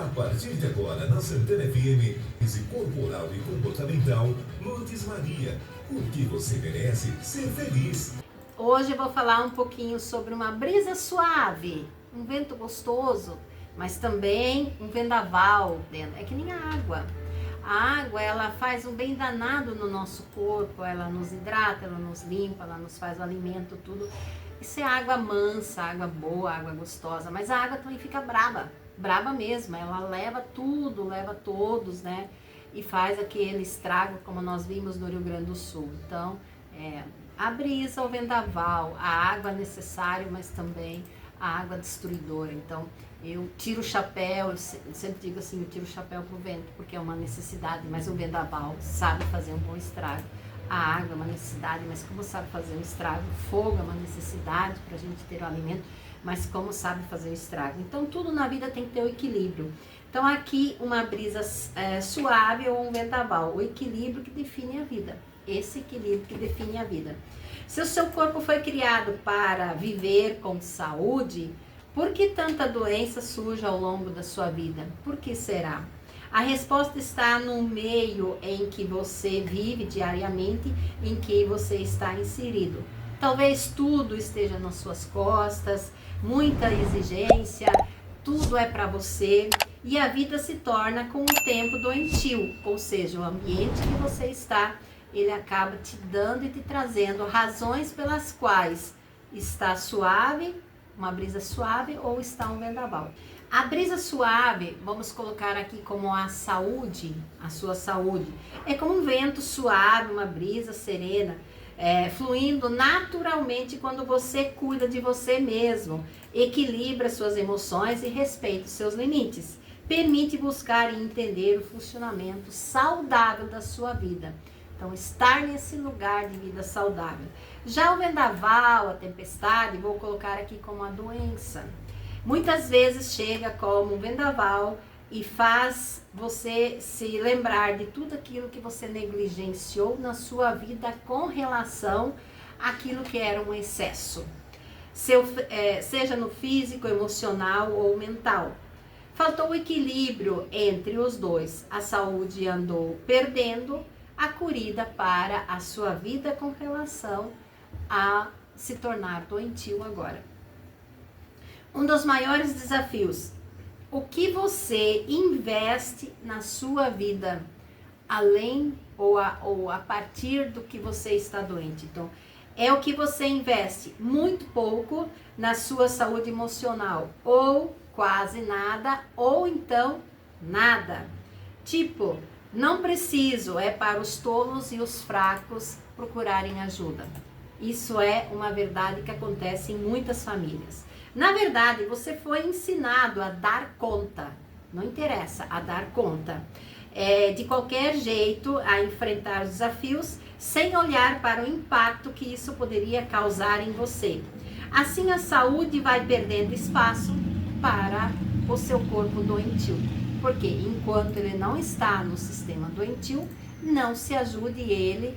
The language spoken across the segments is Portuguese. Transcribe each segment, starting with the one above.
A partir de agora, na Santana FM, esse corporal e comportamental, Lourdes Maria, porque você merece ser feliz. Hoje eu vou falar um pouquinho sobre uma brisa suave, um vento gostoso, mas também um vendaval dentro. É que nem a água. A água, ela faz um bem danado no nosso corpo, ela nos hidrata, ela nos limpa, ela nos faz o alimento, tudo. Isso é água mansa, água boa, água gostosa, mas a água também fica braba, braba mesmo, ela leva tudo, leva todos, né? E faz aquele estrago, como nós vimos no Rio Grande do Sul. Então, a brisa, o vendaval, a água necessária, mas também a água destruidora. Então, eu tiro o chapéu, eu sempre digo assim, eu tiro o chapéu pro vento, porque é uma necessidade, mas o vendaval sabe fazer um bom estrago. A água é uma necessidade, mas como sabe fazer um estrago? O fogo é uma necessidade para a gente ter o alimento, mas como sabe fazer o estrago? Então, tudo na vida tem que ter o equilíbrio. Então, aqui uma brisa suave ou um vendaval, o equilíbrio que define a vida. Esse equilíbrio que define a vida. Se o seu corpo foi criado para viver com saúde, por que tanta doença surge ao longo da sua vida? Por que será? A resposta está no meio em que você vive diariamente, em que você está inserido. Talvez tudo esteja nas suas costas, muita exigência, tudo é para você e a vida se torna com o tempo doentio, ou seja, o ambiente que você está, ele acaba te dando e te trazendo razões pelas quais está suave, uma brisa suave ou está um vendaval. A brisa suave, vamos colocar aqui como a saúde, a sua saúde. É como um vento suave, uma brisa serena, fluindo naturalmente quando você cuida de você mesmo, equilibra suas emoções e respeita os seus limites. Permite buscar e entender o funcionamento saudável da sua vida. Então, estar nesse lugar de vida saudável. Já o vendaval, a tempestade, vou colocar aqui como a doença. Muitas vezes chega como um vendaval e faz você se lembrar de tudo aquilo que você negligenciou na sua vida com relação àquilo que era um excesso. Seja no físico, emocional ou mental. Faltou o equilíbrio entre os dois. A saúde andou perdendo a corrida para a sua vida com relação a se tornar doentio agora. Um dos maiores desafios, o que você investe na sua vida, além ou a partir do que você está doente. Então, é o que você investe, muito pouco, na sua saúde emocional, ou quase nada, ou então nada. Tipo, não preciso, é para os tolos e os fracos procurarem ajuda. Isso é uma verdade que acontece em muitas famílias. Na verdade, você foi ensinado a dar conta, não interessa, a dar conta. De qualquer jeito, a enfrentar os desafios, sem olhar para o impacto que isso poderia causar em você. Assim, a saúde vai perdendo espaço para o seu corpo doentio. Porque enquanto ele não está no sistema doentio, não se ajude ele.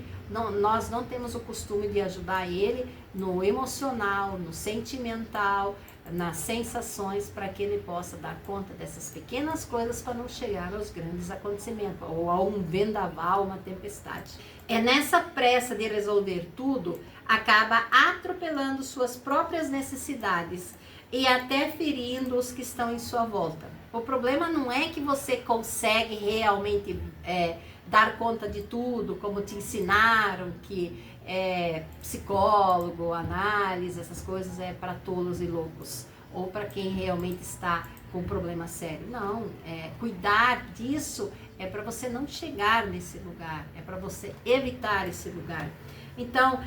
Nós não temos o costume de ajudar ele no emocional, no sentimental, nas sensações, para que ele possa dar conta dessas pequenas coisas para não chegar aos grandes acontecimentos, ou a um vendaval, uma tempestade. É nessa pressa de resolver tudo, acaba atropelando suas próprias necessidades e até ferindo os que estão em sua volta. O problema não é que você consegue realmente dar conta de tudo, como te ensinaram, que psicólogo, análise, essas coisas é para tolos e loucos, ou para quem realmente está com um problema sério. Não, cuidar disso é para você não chegar nesse lugar, é para você evitar esse lugar. Então,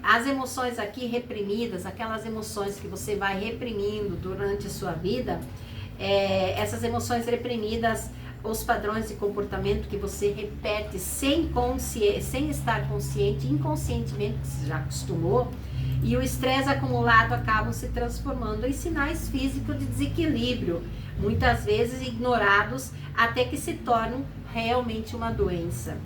as emoções aqui reprimidas, aquelas emoções que você vai reprimindo durante a sua vida, essas emoções reprimidas, os padrões de comportamento que você repete sem estar consciente, inconscientemente, você já acostumou, e o estresse acumulado acabam se transformando em sinais físicos de desequilíbrio, muitas vezes ignorados até que se tornam realmente uma doença.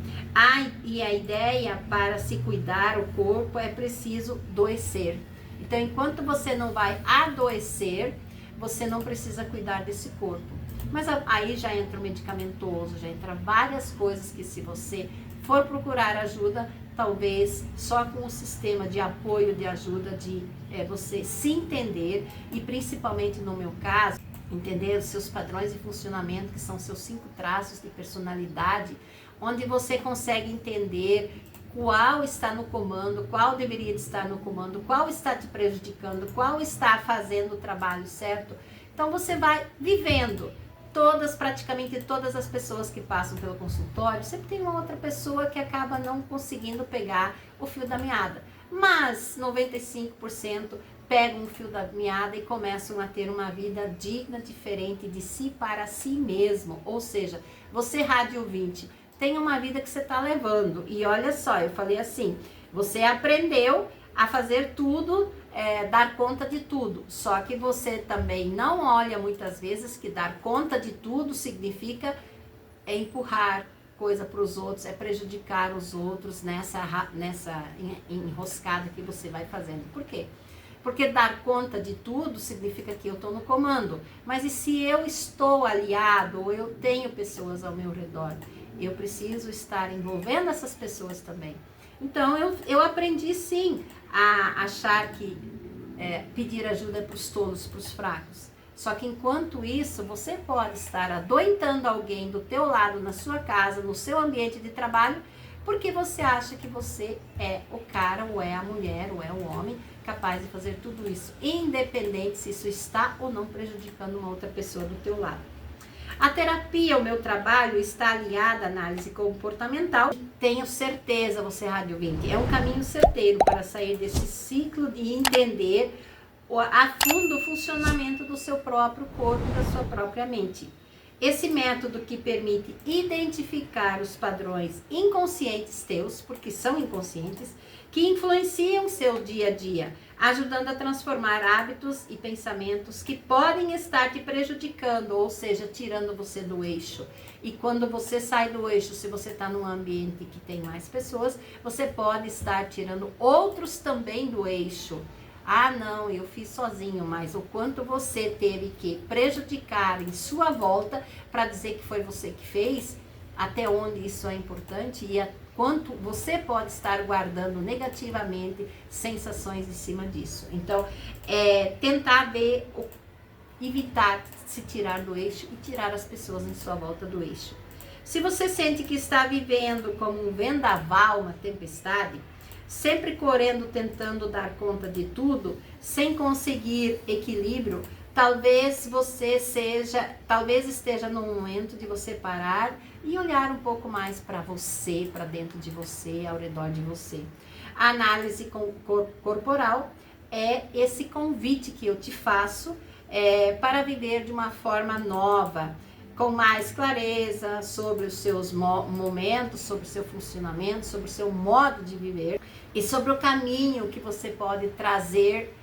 E a ideia para se cuidar o corpo é preciso adoecer. Então, enquanto você não vai adoecer, você não precisa cuidar desse corpo. Mas aí já entra o medicamentoso, já entra várias coisas que, se você for procurar ajuda, talvez só com o sistema de apoio, de ajuda, de você se entender, e principalmente no meu caso, entender os seus padrões de funcionamento, que são seus 5 traços de personalidade, onde você consegue entender qual está no comando, qual deveria estar no comando, qual está te prejudicando, qual está fazendo o trabalho certo. Então você vai vivendo. Praticamente todas as pessoas que passam pelo consultório, sempre tem uma outra pessoa que acaba não conseguindo pegar o fio da meada. Mas 95% pegam o fio da meada e começam a ter uma vida digna, diferente de si para si mesmo. Ou seja, você, rádio ouvinte, tem uma vida que você está levando. E olha só, eu falei assim, você aprendeu a fazer tudo, dar conta de tudo. Só que você também não olha muitas vezes que dar conta de tudo significa empurrar coisa para os outros, prejudicar os outros nessa enroscada que você vai fazendo. Por quê? Porque dar conta de tudo significa que eu estou no comando. Mas e se eu estou aliado, ou eu tenho pessoas ao meu redor? Eu preciso estar envolvendo essas pessoas também. Então, eu aprendi sim a achar que pedir ajuda é para os tolos, para os fracos. Só que enquanto isso, você pode estar adoentando alguém do teu lado, na sua casa, no seu ambiente de trabalho, porque você acha que você é o cara, ou é a mulher, ou é o homem capaz de fazer tudo isso, independente se isso está ou não prejudicando uma outra pessoa do teu lado. A terapia, o meu trabalho, está aliada à análise comportamental. Tenho certeza, você, rádio ouvinte, é um caminho certeiro para sair desse ciclo de entender a fundo o funcionamento do seu próprio corpo, da sua própria mente. Esse método que permite identificar os padrões inconscientes teus, porque são inconscientes, que influenciam o seu dia a dia, ajudando a transformar hábitos e pensamentos que podem estar te prejudicando, ou seja, tirando você do eixo. E quando você sai do eixo, se você está num ambiente que tem mais pessoas, você pode estar tirando outros também do eixo. Ah, não, eu fiz sozinho, mas o quanto você teve que prejudicar em sua volta para dizer que foi você que fez, até onde isso é importante e quanto você pode estar guardando negativamente sensações em cima disso. Então, tentar evitar se tirar do eixo e tirar as pessoas em sua volta do eixo. Se você sente que está vivendo como um vendaval, uma tempestade, sempre correndo, tentando dar conta de tudo, sem conseguir equilíbrio, talvez esteja no momento de você parar e olhar um pouco mais para você, para dentro de você, ao redor de você. A análise corporal é esse convite que eu te faço para viver de uma forma nova, com mais clareza sobre os seus momentos, sobre o seu funcionamento, sobre o seu modo de viver e sobre o caminho que você pode trazer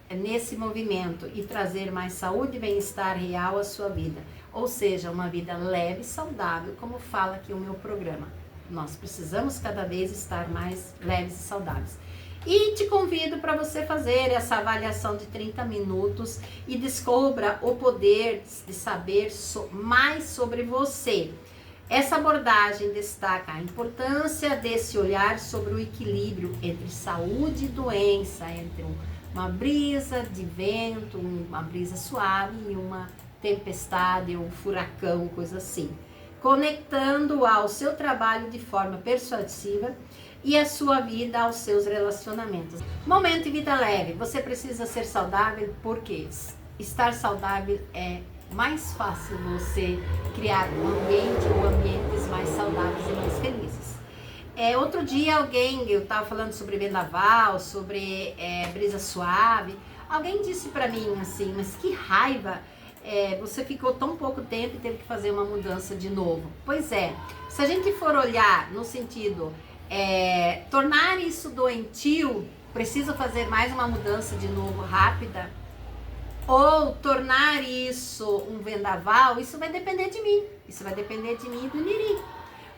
nesse movimento e trazer mais saúde e bem-estar real à sua vida. Ou seja, uma vida leve e saudável, como fala aqui o meu programa. Nós precisamos cada vez estar mais leves e saudáveis. E te convido para você fazer essa avaliação de 30 minutos e descubra o poder de saber mais sobre você. Essa abordagem destaca a importância desse olhar sobre o equilíbrio entre saúde e doença, entre uma brisa de vento, uma brisa suave e uma tempestade, um furacão, coisa assim. Conectando ao seu trabalho de forma persuasiva e a sua vida aos seus relacionamentos. Momento e vida leve. Você precisa ser saudável porque estar saudável é mais fácil você criar um ambiente ou ambientes mais saudáveis e mais felizes. Outro dia eu estava falando sobre vendaval, sobre brisa suave. Alguém disse para mim assim, mas que raiva, você ficou tão pouco tempo e teve que fazer uma mudança de novo. Pois é, se a gente for olhar no sentido, tornar isso doentio, preciso fazer mais uma mudança de novo rápida, ou tornar isso um vendaval, isso vai depender de mim. Isso vai depender de mim e do Niri.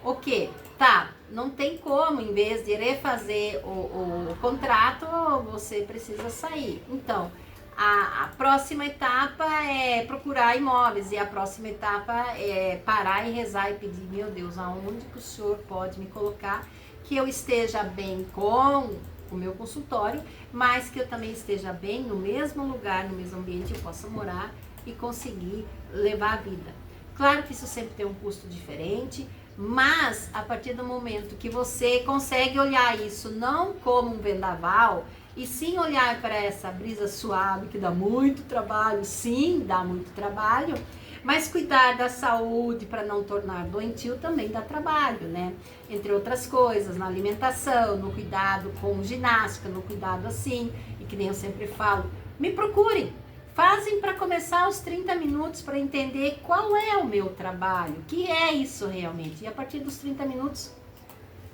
O quê? Tá, não tem como, em vez de refazer o contrato, você precisa sair. Então, A próxima etapa é procurar imóveis, e a próxima etapa é parar e rezar e pedir, meu Deus, aonde que o Senhor pode me colocar, que eu esteja bem com o meu consultório, mas que eu também esteja bem no mesmo lugar, no mesmo ambiente, eu possa morar e conseguir levar a vida. Claro que isso sempre tem um custo diferente, mas a partir do momento que você consegue olhar isso não como um vendaval, e sim olhar para essa brisa suave que dá muito trabalho, sim, dá muito trabalho, mas cuidar da saúde para não tornar doentio também dá trabalho, né? Entre outras coisas, na alimentação, no cuidado com ginástica, no cuidado assim, e que nem eu sempre falo, me procurem, fazem para começar os 30 minutos para entender qual é o meu trabalho, o que é isso realmente. E a partir dos 30 minutos,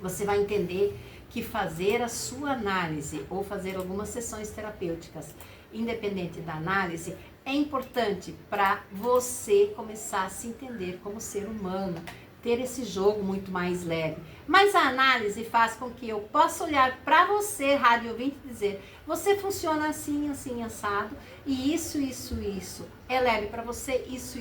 você vai entender que fazer a sua análise ou fazer algumas sessões terapêuticas, independente da análise, é importante para você começar a se entender como ser humano, ter esse jogo muito mais leve. Mas a análise faz com que eu possa olhar para você, rádio ouvinte, e dizer, você funciona assim, assim, assado, e isso é leve para você, isso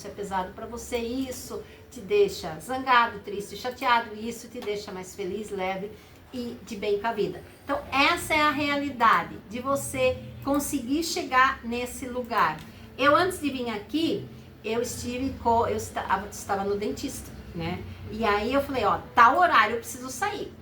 é pesado para você, isso te deixa zangado, triste, chateado, isso te deixa mais feliz, leve e de bem com a vida. Então, essa é a realidade de você conseguir chegar nesse lugar. Eu, antes de vir aqui, eu estava no dentista, né? E aí eu falei, ó, tal horário eu preciso sair.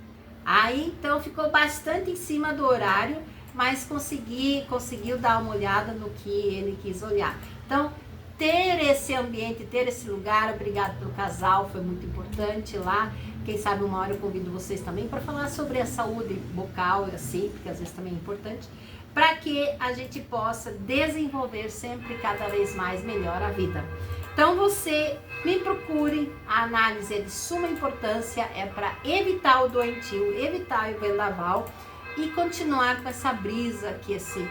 Aí, então, ficou bastante em cima do horário, mas conseguiu dar uma olhada no que ele quis olhar. Então, ter esse ambiente, ter esse lugar, obrigado pelo casal, foi muito importante lá. Quem sabe uma hora eu convido vocês também para falar sobre a saúde bucal e assim, porque às vezes também é importante, para que a gente possa desenvolver sempre cada vez mais melhor a vida. Então você me procure, a análise é de suma importância, é para evitar o doentio, evitar o vendaval e continuar com essa brisa que esse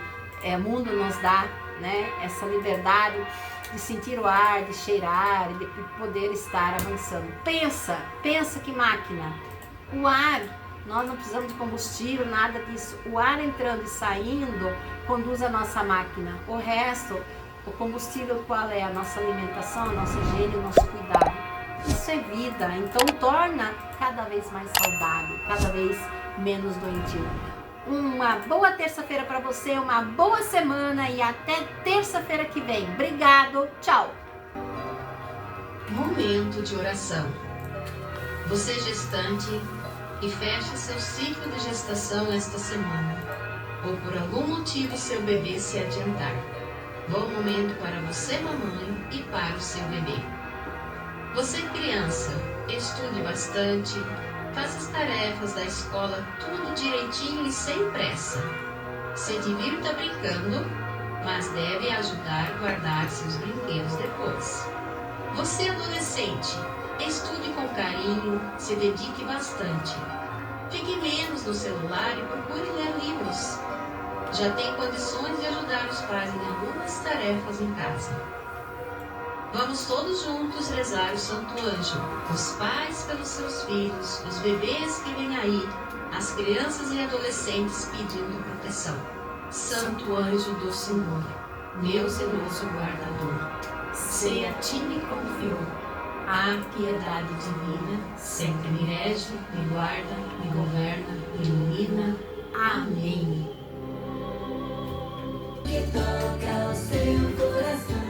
mundo nos dá, né? Essa liberdade de sentir o ar, de cheirar, de poder estar avançando. Pensa que máquina. O ar, nós não precisamos de combustível, nada disso. O ar entrando e saindo conduz a nossa máquina. O resto, o combustível qual é? A nossa alimentação, a nossa higiene, o nosso cuidado. Isso é vida, então torna cada vez mais saudável, cada vez menos doentio. Uma boa terça-feira para você, uma boa semana e até terça-feira que vem. Obrigado, tchau! Momento de oração. Você gestante que fecha seu ciclo de gestação esta semana, ou por algum motivo seu bebê se adiantar. Bom momento para você, mamãe, e para o seu bebê. Você, criança, estude bastante. Faça as tarefas da escola tudo direitinho e sem pressa. Se divirta brincando, mas deve ajudar a guardar seus brinquedos depois. Você, adolescente, estude com carinho, se dedique bastante. Fique menos no celular e procure ler livros. Já tem condições de ajudar os pais em algumas tarefas em casa. Vamos todos juntos rezar o Santo Anjo, os pais pelos seus filhos, os bebês que vêm aí, as crianças e adolescentes pedindo proteção. Santo Anjo do Senhor, meu zeloso guardador, se a ti me confio, a piedade divina sempre me rege, me guarda, me governa, me ilumina. Amém. Que toca o seu coração.